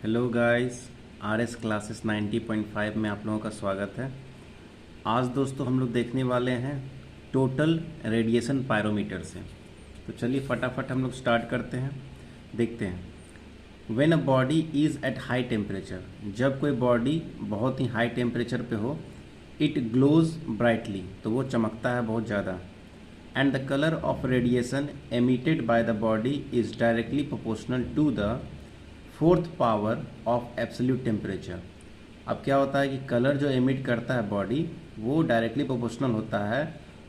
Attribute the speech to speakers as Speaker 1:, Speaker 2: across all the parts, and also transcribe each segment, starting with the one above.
Speaker 1: Hello guys, RS classes 90.5 में आप लोगों का स्वागत है। आज दोस्तों हम लोग देखने वाले हैं टोटल रेडिएशन पायरोमीटर से। तो चलिए फटाफट हम लोग स्टार्ट करते हैं, देखते हैं। When a body is at high temperature, जब कोई बॉडी बहुत ही हाई टेम्परेचर पे हो, इट ग्लोज ब्राइटली, तो वो चमकता है बहुत ज़्यादा। And the colour of radiation emitted by the body is directly proportional to the fourth power of absolute temperature. अब क्या होता है कि कलर जो एमिट करता है बॉडी, वो डायरेक्टली प्रोपोर्शनल होता है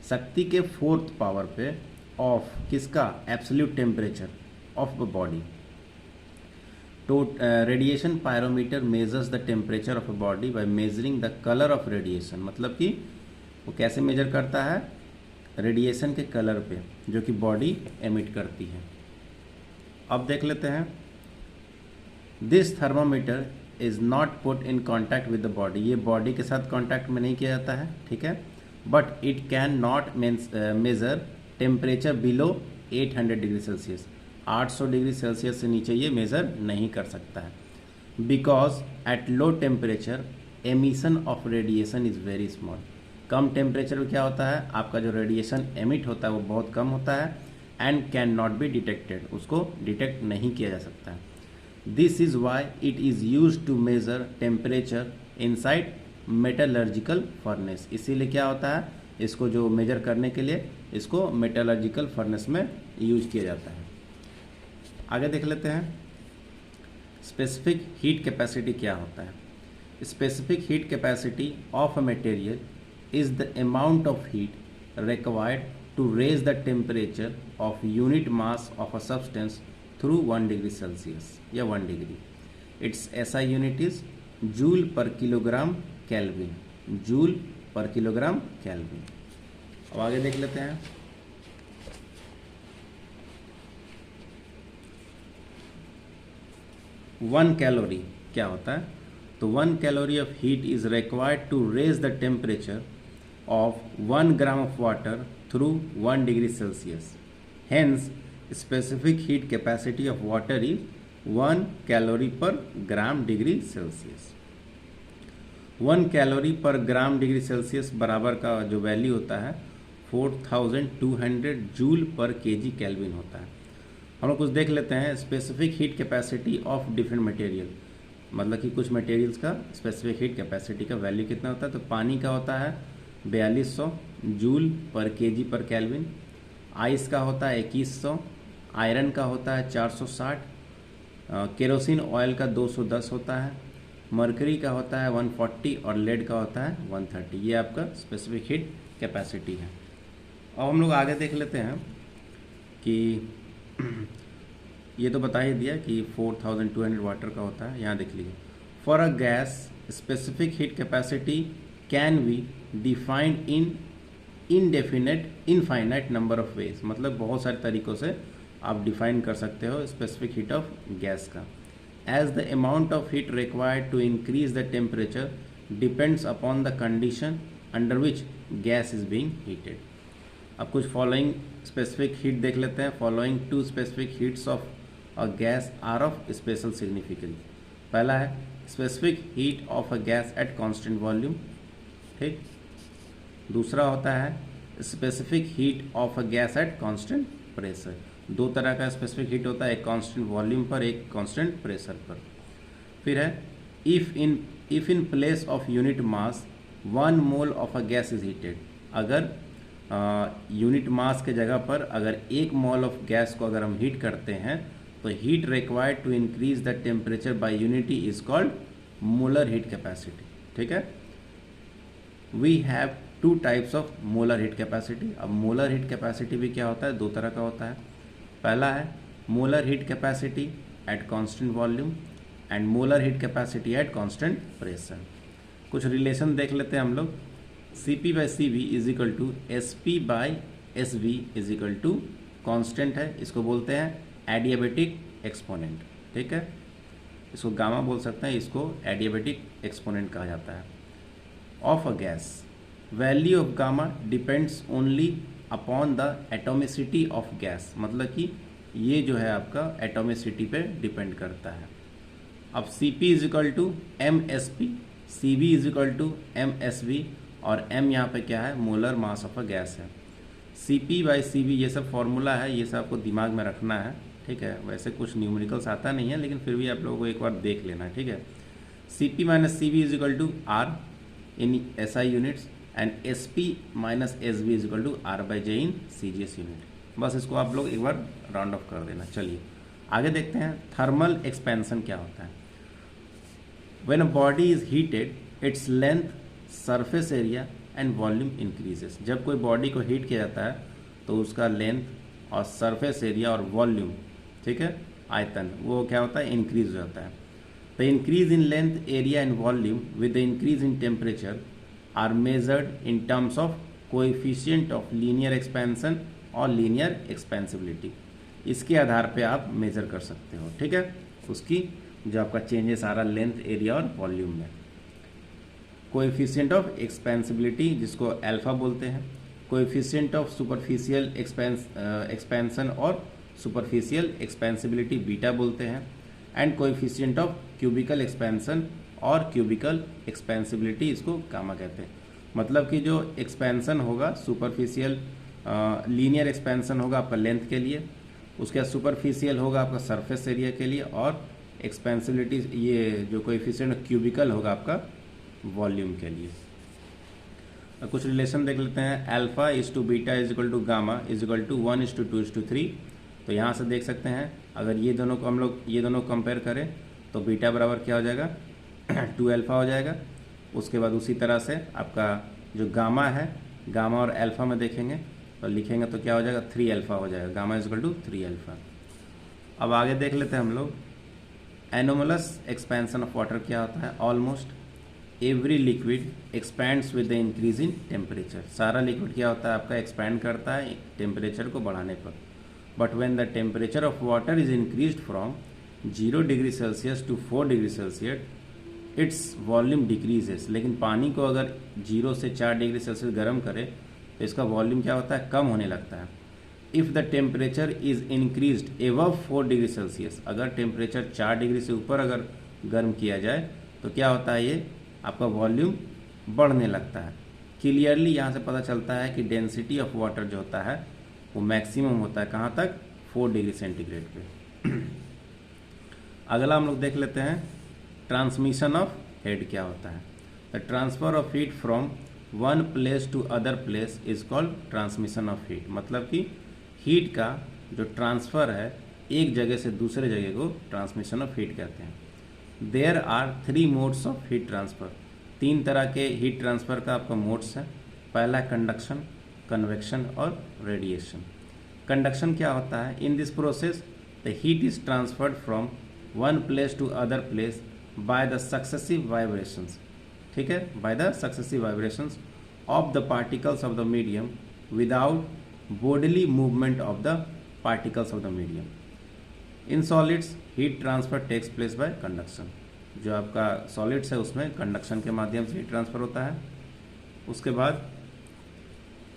Speaker 1: शक्ति के फोर्थ पावर पे ऑफ किसका, absolute temperature of the body. तो radiation pyrometer measures the temperature of a body by measuring the colour of radiation. मतलब कि वो कैसे मेजर करता है, रेडिएशन के कलर पे जो कि बॉडी एमिट करती है। अब देख लेते हैं। This thermometer is not put in contact with the body, ये बॉडी के साथ कॉन्टैक्ट में नहीं किया जाता है, ठीक है। But it can not measure temperature below 800 degree Celsius, 800 degree Celsius से नीचे ये मेज़र नहीं कर सकता है। Because at low temperature emission of radiation is very small. कम टेम्परेचर में क्या होता है, आपका जो रेडिएशन एमिट होता है वो बहुत कम होता है। And can not be detected, उसको डिटेक्ट नहीं किया जा सकता है। This is why it is used to measure temperature inside metallurgical furnace। इसीलिए क्या होता है, इसको जो मेजर करने के लिए इसको मेटलर्जिकल फर्नेस में यूज किया जाता है। आगे देख लेते हैं स्पेसिफिक हीट कैपेसिटी क्या होता है। Specific heat capacity of a material is the amount of heat required to raise the temperature of unit mass of a substance through 1 degree Celsius या 1 degree. Its SI unit is joule per kilogram kelvin, joule per kilogram kelvin. अब आगे देख लेते हैं। One calorie क्या होता है, तो 1 calorie of heat is required to raise the temperature of 1 gram of water through 1 degree Celsius. Hence specific heat capacity of water is 1 calorie per gram degree Celsius। 1 calorie पर gram degree Celsius बराबर का जो value होता है 4200 joule पर KG kelvin होता है। हम लोग कुछ देख लेते हैं specific heat capacity of different material, मतलब कि कुछ मटेरियल्स का स्पेसिफिक हीट कैपेसिटी का वैल्यू कितना होता है। तो पानी का होता है 4200 जूल पर केजी पर केल्विन, आइस का होता है 2100, आयरन का होता है 460, केरोसिन ऑयल का 210 होता है, मरकरी का होता है 140 और लेड का होता है 130। ये आपका स्पेसिफिक हीट कैपेसिटी है। अब हम लोग आगे देख लेते हैं कि ये तो बता ही दिया कि 4200 वाटर का होता है। यहाँ देख लीजिए, for a gas specific heat capacity can be defined in infinite number of ways. मतलब बहुत सारे तरीक़ों से आप डिफाइन कर सकते हो स्पेसिफिक हीट ऑफ गैस का। As the amount of heat required to increase the temperature depends upon the condition under which gas is being heated. अब कुछ फॉलोइंग स्पेसिफिक हीट देख लेते हैं। Following 2 specific heats of a gas are of special significance. पहला है specific heat of a gas at constant volume, ठीक। दूसरा होता है specific heat of a gas at constant pressure. 2 तरह का स्पेसिफिक हीट होता है, एक कांस्टेंट वॉल्यूम पर, एक कांस्टेंट प्रेशर पर। फिर है if in place of unit mass 1 mole of a gas is heated. अगर यूनिट मास के जगह पर अगर 1 मोल ऑफ गैस को अगर हम हीट करते हैं तो heat required to increase the temperature by unity is called molar heat capacity, ठीक है। We have 2 types of molar heat capacity. अब मोलर हीट कैपेसिटी भी क्या होता है, 2 तरह का होता है। पहला है molar heat capacity at constant volume and molar heat capacity at constant pressure. कुछ रिलेशन देख लेते हैं हम लोग। Cp by C V is equal to S P by S V is equal to constant है, इसको बोलते हैं एडियाबेटिक एक्सपोनेंट, ठीक है। इसको गामा बोल सकते हैं, इसको एडियाबेटिक एक्सपोनेंट कहा जाता है of a gas. Value of gamma depends only upon the atomicity of gas. मतलब कि ये जो है आपका एटोमिसिटी पे डिपेंड करता है। अब Cp is equal to mSp, Cv is equal to mSv और m यहाँ पे क्या है, molar mass of a gas है। Cp/Cv ये सब फॉर्मूला है, ये सब आपको दिमाग में रखना है, ठीक है। वैसे कुछ न्यूमेरिकल्स आता नहीं है, लेकिन फिर भी आप लोगों को एक बार देख लेना है, ठीक है। Cp-Cv is equal to R in SI units and Sp-Sv is equal to R/J in CGS unit. बस इसको आप लोग एक बार राउंड ऑफ कर देना। चलिए आगे देखते हैं थर्मल एक्सपेंशन क्या होता है। When a body is heated its length, surface area and volume increases. जब कोई बॉडी को हीट किया जाता है तो उसका लेंथ और सरफेस एरिया और वॉल्यूम, ठीक है, आयतन, वो क्या होता है, इंक्रीज हो जाता है। The increase in length, area and volume with the increase in temperature are measured in terms of coefficient of linear expansion और लीनियर एक्सपेंसिबिलिटी। इसके आधार पे आप मेजर कर सकते हो, ठीक है, उसकी जो आपका चेंजेस आ रहा लेंथ, एरिया और वॉल्यूम में। कोएफिशिएंट ऑफ एक्सपेंसिबिलिटी जिसको अल्फा बोलते हैं, कोएफिशिएंट ऑफ सुपरफिशियल एक्सपेंशन और सुपरफिशियल एक्सपेंसिबिलिटी बीटा बोलते हैं, and coefficient of cubicle expansion और क्यूबिकल एक्सपेंसिबिलिटी इसको गामा कहते हैं। मतलब कि जो एक्सपेंशन होगा सुपरफिशियल, लीनियर एक्सपेंशन होगा आपका लेंथ के लिए, उसके बाद सुपरफिशियल होगा आपका सरफेस एरिया के लिए, और एक्सपेंसिबिलिटी ये जो कोएफिशिएंट क्यूबिकल होगा आपका वॉल्यूम के लिए। कुछ रिलेशन देख लेते हैं। Alpha is to beta is equal to gamma is equal to 1:2:3। तो यहाँ से देख सकते हैं अगर ये दोनों को हम लोग ये दोनों कंपेयर करें तो बीटा बराबर क्या हो जाएगा 2 अल्फा हो जाएगा। उसके बाद उसी तरह से आपका जो गामा है, गामा और अल्फा में देखेंगे तो लिखेंगे तो क्या हो जाएगा 3 अल्फा हो जाएगा, gamma is equal to 3 alpha. अब आगे देख लेते हैं हम लोग एनोमलस एक्सपेंशन ऑफ वाटर क्या होता है। Almost every liquid expands with the increase in temperature. सारा लिक्विड क्या होता है आपका एक्सपैंड करता है टेम्परेचर को बढ़ाने पर। But when the temperature of water is increased from 0 degree Celsius to 4 degree Celsius its volume decreases. लेकिन पानी को अगर 0 से 4 डिग्री सेल्सियस गर्म करे तो इसका वॉल्यूम क्या होता है, कम होने लगता है। If the temperature is increased above 4 degree Celsius, अगर टेम्परेचर 4 डिग्री से ऊपर अगर गर्म किया जाए तो क्या होता है, ये आपका वॉल्यूम बढ़ने लगता है। क्लियरली यहाँ से पता चलता है कि डेंसिटी ऑफ वाटर जो होता है वो मैक्सिमम होता है कहाँ तक, 4 डिग्री सेंटीग्रेड पे। अगला हम लोग देख लेते हैं ट्रांसमिशन ऑफ हीट क्या होता है। The transfer of heat from one place to other place is called transmission of heat. मतलब कि हीट का जो ट्रांसफ़र है एक जगह से दूसरे जगह को ट्रांसमिशन ऑफ हीट कहते हैं। There are 3 modes of heat transfer. 3 तरह के हीट ट्रांसफ़र का आपका मोड्स है। पहला कंडक्शन, कन्वेक्शन और रेडिएशन। कंडक्शन क्या होता है, in this process the heat is transferred from one place to other place by the successive vibrations, ठीक है, by the successive vibrations of the particles of the medium without bodily movement of the particles of the medium. In solids, heat transfer takes place by conduction. जो आपका solids है उसमें conduction के माध्यम से heat transfer होता है। उसके बाद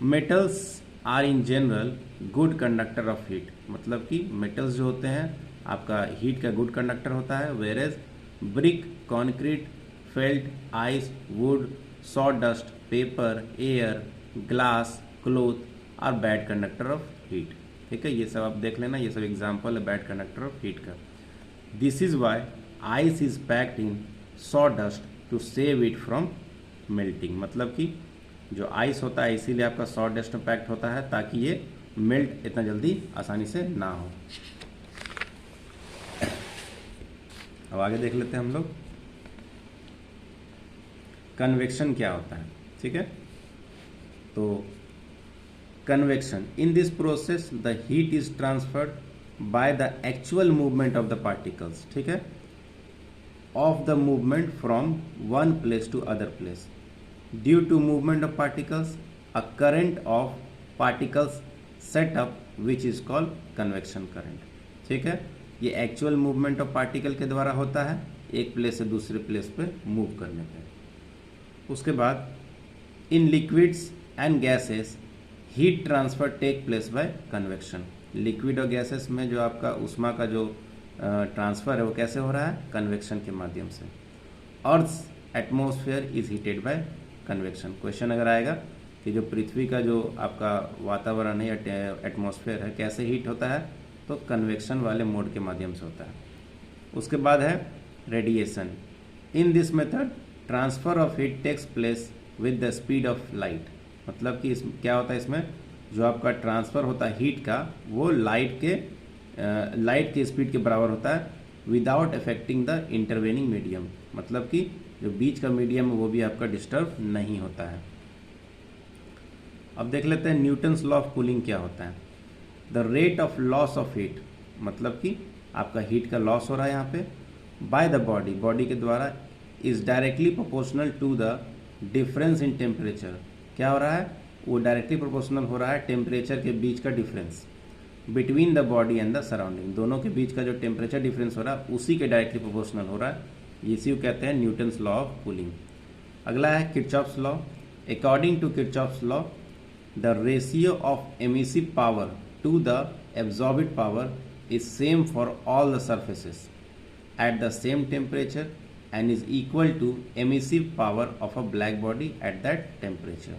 Speaker 1: metals are in general good conductor of heat. मतलब कि मेटल्स जो होते हैं आपका हीट का गुड कंडक्टर होता है। Whereas brick, concrete, felt, ice, wood, sawdust, paper, air, glass, cloth are bad conductor of heat. ठीक है, ये सब आप देख लेना, ये सब एग्जाम्पल है बैड कंडक्टर ऑफ हीट का। This is why ice is packed in sawdust to save it from melting. मतलब कि जो आइस होता है इसीलिए आपका सॉडस्ट में पैक्ड होता है ताकि ये मेल्ट इतना जल्दी आसानी से ना हो। अब आगे देख लेते हैं हम लोग कन्वेक्शन क्या होता है। ठीक है, तो convection, in this process the heat is transferred by the actual movement of the particles, ठीक है, of the movement from one place to other place. Due to movement of particles, a current of particles set up which is called convection current. ठीक है, ये actual movement of particle के द्वारा होता है एक प्लेस से दूसरे प्लेस पे मूव करने पे। उसके बाद in liquids and gases heat transfer take place by convection. Liquid और गैसेस में जो आपका उष्मा का जो ट्रांसफ़र है वो कैसे हो रहा है, कन्वेक्शन के माध्यम से। Earth atmosphere is heated bye convection. Question अगर आएगा कि जो पृथ्वी का जो आपका वातावरण है या एटमॉस्फेयर है कैसे हीट होता है, तो कन्वेक्शन वाले मोड के माध्यम से होता है। उसके बाद है radiation. In this method transfer of heat takes place with the speed of light. मतलब कि इस क्या होता है, इसमें जो आपका ट्रांसफ़र होता है हीट का वो लाइट के स्पीड के बराबर होता है without affecting the intervening medium. मतलब कि जो बीच का मीडियम है वो भी आपका डिस्टर्ब नहीं होता है। अब देख लेते हैं न्यूटन्स लॉ ऑफ कूलिंग क्या होता है। The rate of loss of heat, मतलब कि आपका हीट का लॉस हो रहा है यहाँ पे बाय द बॉडी के द्वारा, is directly proportional to the difference in temperature. क्या हो रहा है, वो डायरेक्टली प्रोपोर्शनल हो रहा है टेम्परेचर के बीच का difference between the body and the surrounding. दोनों के बीच का जो टेम्परेचर डिफरेंस हो रहा है उसी के डायरेक्टली प्रोपोर्शनल हो रहा है। इसी को कहते हैं न्यूटन्स लॉ ऑफ कूलिंग। अगला है Kirchhoff's law. According to Kirchhoff's law, the ratio of emissive power to the absorbed power is same for all the surfaces at the same temperature and is equal to emissive power of a black body at that temperature.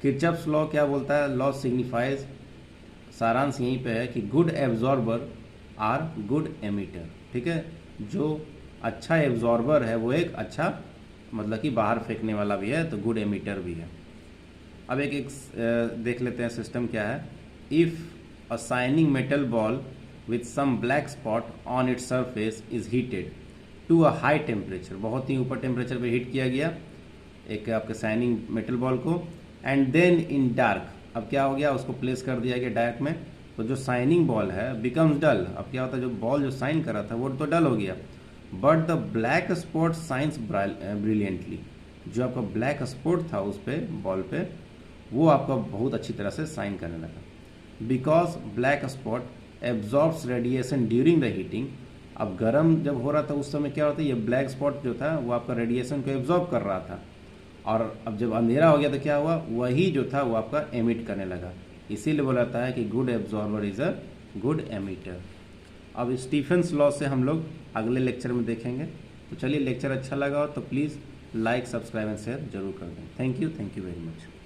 Speaker 1: Kirchhoff's law क्या बोलता है, law signifies, सारांश यहीं पे है कि good absorber are good emitter. ठीक है, जो अच्छा एब्जॉर्बर है वो एक अच्छा मतलब कि बाहर फेंकने वाला भी है, तो गुड एमिटर भी है। अब एक देख लेते हैं सिस्टम क्या है। If a shining metal ball with some black spot on its surface is heated to a high temperature, बहुत ही ऊपर टेम्परेचर पे हीट किया गया एक आपके शाइनिंग मेटल बॉल को, एंड देन इन डार्क, अब क्या हो गया, उसको प्लेस कर दिया गया डार्क में, तो जो शाइनिंग बॉल है बिकम्स डल। अब क्या होता है, जो बॉल जो शाइन कर रहा था वो तो डल हो गया, but the black spot shines brilliantly. जो आपका ब्लैक स्पॉट था उस पर बॉल पे वो आपका बहुत अच्छी तरह से शाइन करने लगा। Because black spot absorbs radiation during the heating. अब गर्म जब हो रहा था उस समय क्या होता है, ये ब्लैक स्पॉट जो था वो आपका रेडिएशन को एब्जॉर्ब कर रहा था, और अब जब अंधेरा हो गया तो क्या हुआ, वही जो था वो आपका एमिट करने लगा। इसीलिए बोला जाता है कि good absorber is a good emitter. अब स्टीफेंस लॉ से हम लोग अगले लेक्चर में देखेंगे। तो चलिए, लेक्चर अच्छा लगा हो तो please like, subscribe and share जरूर कर दें। Thank you very much.